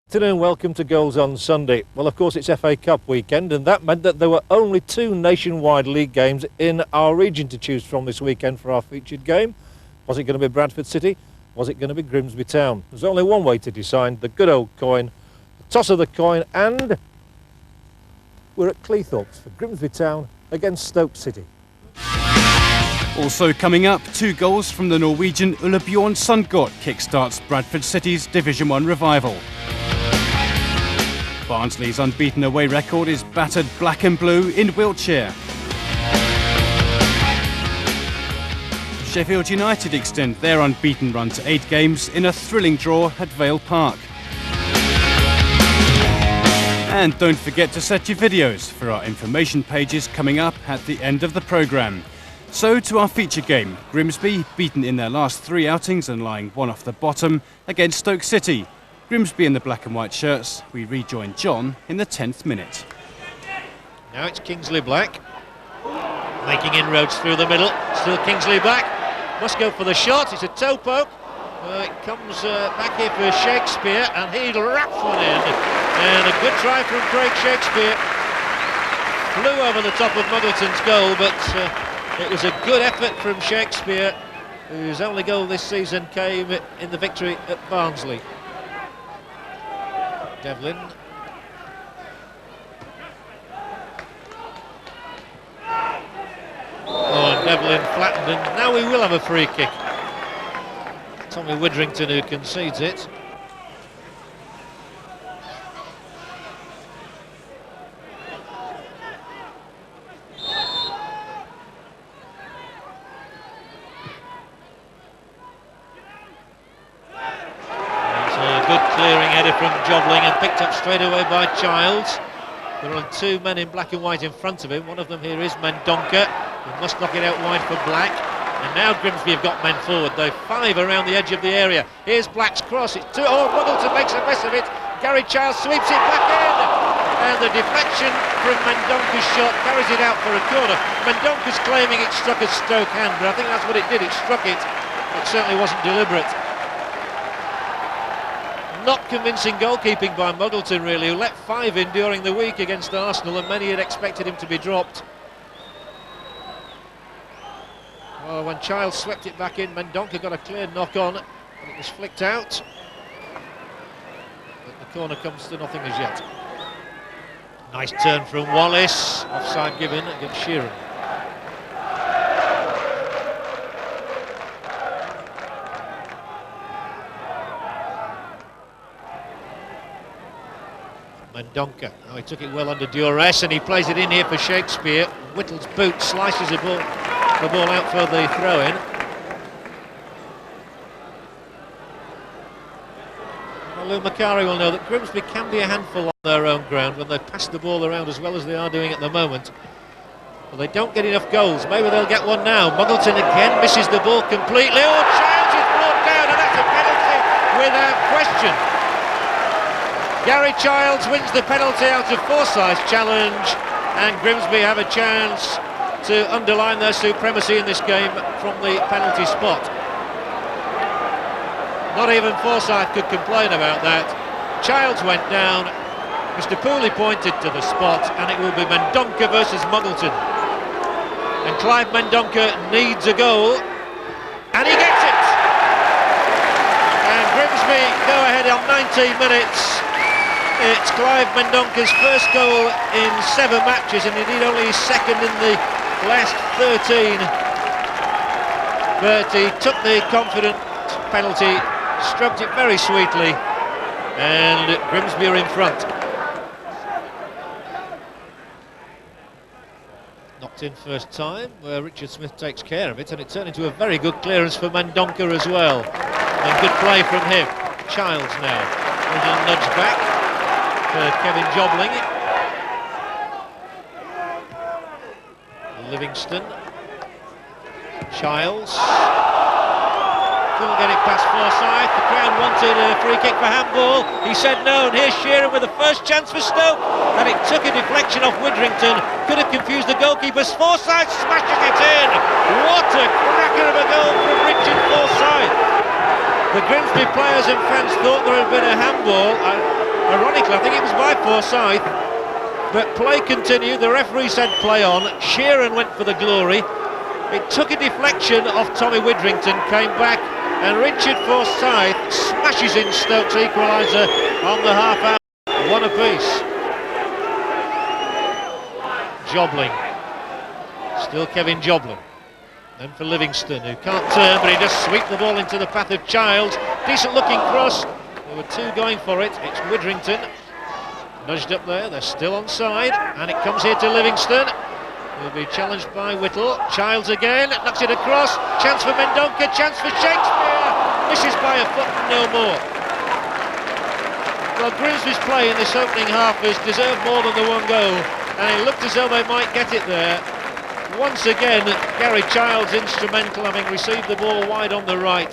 Afternoon, welcome to Goals on Sunday. Well, of course, it's FA Cup weekend, and that meant that there were only two nationwide league games in our region to choose from this weekend for our featured game. Was it going to be Bradford City? Was it going to be Grimsby Town? There's only one way to decide, the good old coin, the toss of the coin, and we're at Cleethorpes for Grimsby Town against Stoke City. Also coming up, 2 goals from the Norwegian Ole Bjorn Sundgaard kickstarts Bradford City's Division 1 revival. Barnsley's unbeaten away record is battered black and blue in Wiltshire. Sheffield United extend their unbeaten run to 8 games in a thrilling draw at Vale Park. And don't forget to set your videos for our information pages coming up at the end of the programme. So to our feature game, Grimsby, beaten in their last 3 outings and lying one off the bottom, against Stoke City. Grimsby in the black and white shirts. We rejoin John in the 10th minute. Now it's Kingsley Black, making inroads through the middle. Still Kingsley Black, must go for the shot. It's a toe poke. It comes back here for Shakespeare, and he'll wrap one in. And a good try from Craig Shakespeare. Flew over the top of Muggleton's goal, but it was a good effort from Shakespeare, whose only goal this season came in the victory at Barnsley. Devlin. Oh, and Devlin flattened, and now we will have a free kick. Tommy Widdrington who concedes it. Clearing header from Jobling and picked up straight away by Childs. There are 2 men in black and white in front of him. One of them here is Mendonca, who must knock it out wide for Black. And now Grimsby have got men forward. They're 5 around the edge of the area. Here's Black's cross. It's 2. Oh, Muggleton makes a mess of it. Gary Childs sweeps it back in. And the deflection from Mendonca's shot carries it out for a corner. Mendonca's claiming it struck a Stoke hand, but I think that's what it did. It struck it. It certainly wasn't deliberate. Not convincing goalkeeping by Muggleton, really, who let 5 in during the week against Arsenal, and many had expected him to be dropped. Well, when Childs swept it back in, Mendonca got a clear knock on, and it was flicked out. But the corner comes to nothing as yet. Nice turn from Wallace, offside given against Sheeran. Mendonca, oh, he took it well under duress, and he plays it in here for Shakespeare. Whittle's boot slices the ball out for the throw-in. Well, Lou Macari will know that Grimsby can be a handful on their own ground when they pass the ball around as well as they are doing at the moment. But they don't get enough goals. Maybe they'll get one now. Muggleton again misses the ball completely. Oh, Childs is brought down, and that's a penalty without question. Gary Childs wins the penalty out of Forsyth's challenge, and Grimsby have a chance to underline their supremacy in this game from the penalty spot. Not even Forsyth could complain about that. Childs went down, Mr. Pooley pointed to the spot, and it will be Mendonca versus Muggleton. And Clive Mendonca needs a goal, and he gets it! And Grimsby go ahead on 19 minutes. It's Clive Mendonca's first goal in 7 matches, and indeed only his second in the last 13. But he took the confident penalty, stroked it very sweetly, and Grimsby are in front. Knocked in first time, where Richard Smith takes care of it, and it turned into a very good clearance for Mendonca as well. And good play from him. Childs now, with a nudge back for Kevin Jobling. Livingston. Childs. Couldn't get it past Forsyth. The crowd wanted a free kick for handball. He said no, and here's Sheeran with the first chance for Stoke. And it took a deflection off Widdrington. Could have confused the goalkeepers. Forsyth smashing it in. What a cracker of a goal from Richard Forsyth. The Grimsby players and fans thought there had been a handball. Ironically, I think it was by Forsyth, but play continued. The referee said play on. Sheeran went for the glory. It took a deflection off Tommy Widrington, came back, and Richard Forsyth smashes in Stoke's equaliser on the half hour. One apiece. Jobling. Still Kevin Jobling. Then for Livingston, who can't turn, but he does sweep the ball into the path of Childs. Decent looking cross. There were two going for it. It's Widrington. Nudged up there, they're still onside, and it comes here to Livingston. Will be challenged by Whittle. Childs again, knocks it across. Chance for Mendonca, chance for Shakespeare. Misses by a foot and no more. Well, Grimsby's play in this opening half has deserved more than the one goal, and it looked as though they might get it there. Once again, Gary Childs instrumental, having received the ball wide on the right.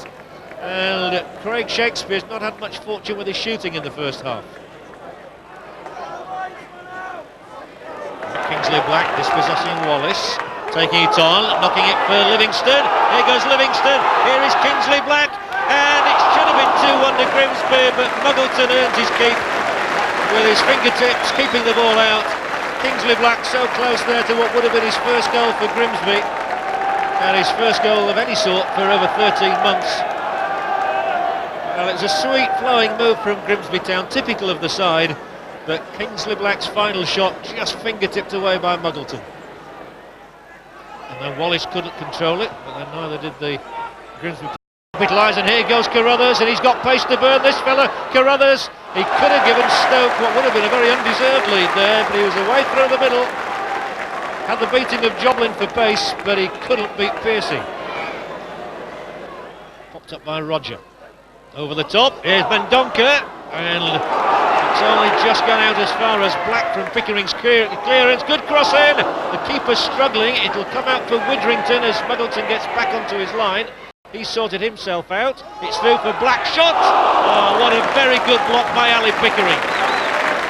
And Craig Shakespeare's not had much fortune with his shooting in the first half. Kingsley Black dispossessing Wallace, taking it on, knocking it for Livingston. Here goes Livingston, here is Kingsley Black, and it should have been 2-1 to Grimsby, but Muggleton earns his keep with his fingertips, keeping the ball out. Kingsley Black so close there to what would have been his first goal for Grimsby, and his first goal of any sort for over 13 months. Well, it's a sweet flowing move from Grimsby Town, typical of the side, but Kingsley Black's final shot just finger-tipped away by Muggleton. And then Wallace couldn't control it, but then neither did the Grimsby. Capitalise, and here goes Carruthers, and he's got pace to burn, this fella, Carruthers. He could have given Stoke what would have been a very undeserved lead there, but he was away through the middle. Had the beating of Joblin for pace, but he couldn't beat Piercy. Popped up by Roger. Over the top, here's Mendonca, and it's only just gone out as far as Black from Pickering's clearance. Good cross in, the keeper's struggling, it'll come out for Widrington as Muggleton gets back onto his line. He's sorted himself out, it's through for Black, shot! Oh, what a very good block by Ali Pickering.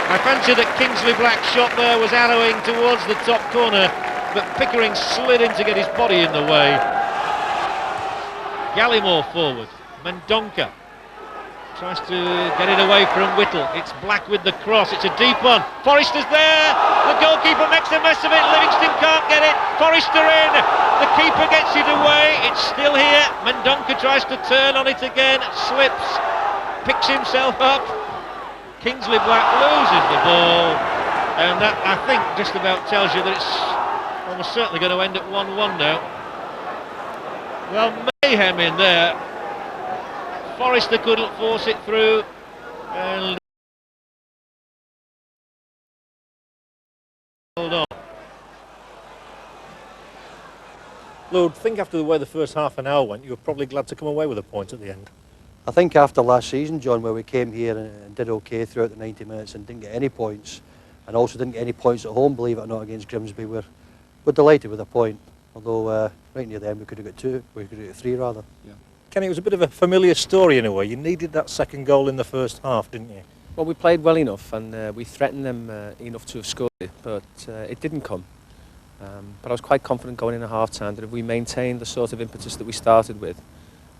I fancy that Kingsley Black's shot there was arrowing towards the top corner, but Pickering slid in to get his body in the way. Gallimore forward, Mendonca tries to get it away from Whittle. It's Black with the cross, it's a deep one. Forrester's there, the goalkeeper makes a mess of it, Livingston can't get it, Forrester in, the keeper gets it away, it's still here, Mendonca tries to turn on it again, slips, picks himself up, Kingsley Black loses the ball, and that I think just about tells you that it's almost certainly going to end at 1-1 now. Well, mayhem in there. Forrester couldn't force it through, and hold on. Lord, think after the way the first half an hour went, you were probably glad to come away with a point at the end. I think after last season, John, where we came here and did okay throughout the 90 minutes and didn't get any points, and also didn't get any points at home, believe it or not, against Grimsby, we're delighted with a point. Although right near the end we could have got 2, we could have got 3 rather. Yeah. Kenny, it was a bit of a familiar story in a way. You needed that second goal in the first half, didn't you? Well, we played well enough, and we threatened them enough to have scored it, but it didn't come. But I was quite confident going in at half-time that if we maintained the sort of impetus that we started with,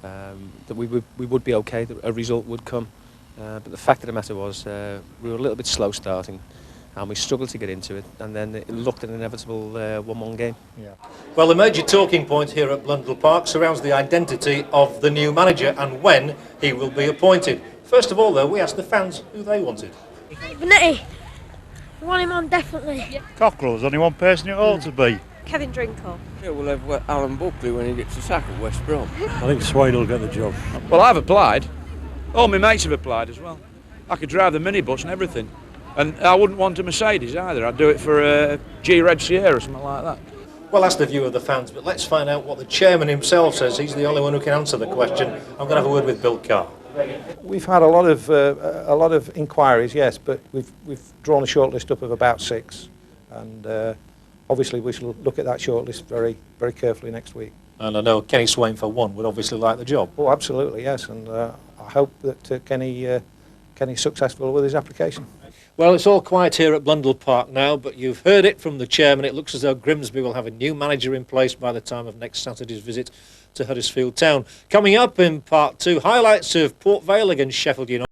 that we would be okay, that a result would come. But the fact of the matter was we were a little bit slow starting, and we struggled to get into it, and then it looked an inevitable 1-1 game. Yeah. Well, the major talking point here at Blundell Park surrounds the identity of the new manager and when he will be appointed. First of all, though, we asked the fans who they wanted. Vanetti. We want him on, definitely. Yeah. Cockrell's only one person it ought to be. Kevin Drinkle. Yeah, we'll have Alan Buckley when he gets a sack at West Brom. I think Swain will get the job. Well, I've applied. All my mates have applied as well. I could drive the minibus and everything. And I wouldn't want a Mercedes either. I'd do it for a G-Red Sierra or something like that. Well, that's the view of the fans, but let's find out what the chairman himself says. He's the only one who can answer the question. I'm going to have a word with Bill Carr. We've had a lot of inquiries, yes, but we've drawn a shortlist up of about 6, and obviously we shall look at that shortlist very, very carefully next week. And I know Kenny Swain, for one, would obviously like the job. Oh, absolutely, yes, and I hope that Kenny's successful with his application. Well, it's all quiet here at Blundell Park now, but you've heard it from the chairman. It looks as though Grimsby will have a new manager in place by the time of next Saturday's visit to Huddersfield Town. Coming up in part 2, highlights of Port Vale against Sheffield United.